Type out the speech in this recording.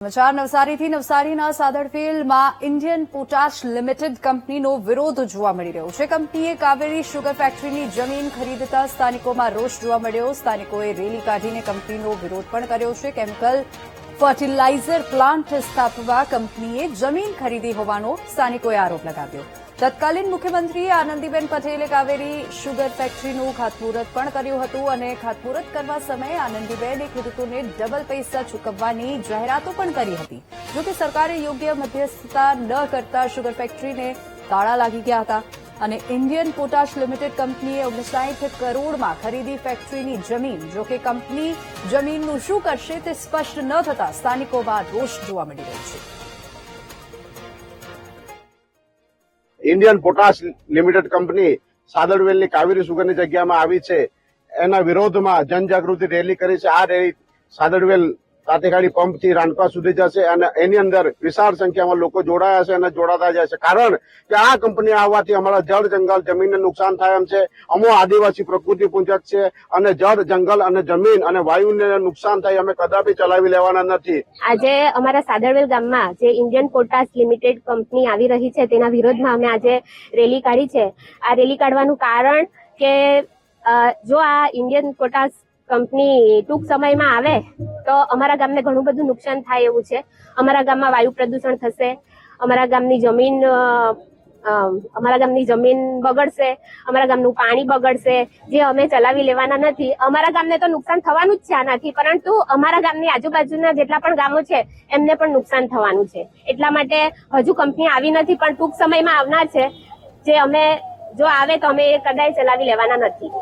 સમાચાર નવસારીથી નવસારીના સાદરફેલમાં Indian potash limited કંપનીનો વિરોધ જોવા મળી રહ્યો છે. કંપનીએ કાવેરી શુગર ફેક્ટરીની જમીન ખરીદતા સ્થાનિકોમાં રોષ જોવા મળ્યો. સ્થાનિકોએ રેલી કાઢીને કંપનીનો વિરોધ પણ કર્યો છે. કેમિકલ ફર્ટિલાઇઝર પ્લાન્ટ સ્થાપવા કંપનીએ જમીન ખરીદી હોવાનો સ્થાનિકોએ આરોપ લગાવ્યો. તત્કાલીન મુખ્યમંત્રી આનંદીબેન પટેલે કાવેરી શુગર ફેક્ટરીનું ખાતમુહૂર્ત પણ કર્યું હતું અને ખાતમુહૂર્ત કરવા સમયે આનંદીબેને ખેડૂતોને ડબલ પૈસા ચૂકવવાની જાહેરાતો પણ કરી હતી. જોકે સરકારે યોગ્ય મધ્યસ્થતા ન કરતા શુગર ફેક્ટરીને તાળા લાગી ગયા હતા અને ઇન્ડિયન પોટાશ લિમિટેડ કંપનીએ 59 કરોડમાં ખરીદી ફેક્ટરીની જમીન. જોકે કંપની જમીનનું શું કરશે તે સ્પષ્ટ ન થતા સ્થાનિકોમાં રોષ જોવા મળી રહ્યો છે. ઇન્ડિયન પોટાશ લિમિટેડ કંપની સાદરવેલની કાવેરી સુગરની જગ્યામાં આવી છે. એના વિરોધમાં જનજાગૃતિ રેલી કરી છે. આ રેલી સાદરવેલ તાતેખાડી પંપથી રાણપા સુધી જશે અને એની અંદર વિશાળ સંખ્યામાં લોકો જોડાયા છે અને જોડાતા જાય છે. કારણ કે આ કંપની આવવાથી અમારા જળ જંગલ જમીનને નુકસાન થાય એમ છે. અમો આદિવાસી પ્રકૃતિ પૂજક છે અને જળ જંગલ અને જમીન અને વાયુને નુકસાન થાય અમે કદાપી ચલાવી લેવાના નથી. આજે અમારા સાદરવેલ ગામમાં જે ઇન્ડિયન પોટાશ લિમિટેડ કંપની આવી રહી છે તેના વિરોધમાં અમે આજે રેલી કાઢી છે. આ રેલી કાઢવાનું કારણ કે જો આ ઇન્ડિયન પોટાશ કંપની ટૂંક સમયમાં આવે તો અમારા ગામને ઘણું બધું નુકસાન થાય એવું છે. અમારા ગામમાં વાયુ પ્રદૂષણ થશે, અમારા ગામની જમીન બગડશે, અમારા ગામનું પાણી બગડશે, જે અમે ચલાવી લેવાના નથી. અમારા ગામને તો નુકસાન થવાનું જ છે આનાથી, પરંતુ અમારા ગામની આજુબાજુના જેટલા પણ ગામો છે એમને પણ નુકસાન થવાનું છે. એટલા માટે હજુ કંપની આવી નથી, પણ ટૂંક સમયમાં આવનાર છે. જે અમે જો આવે તો અમે એ કદાચ ચલાવી લેવાના નથી.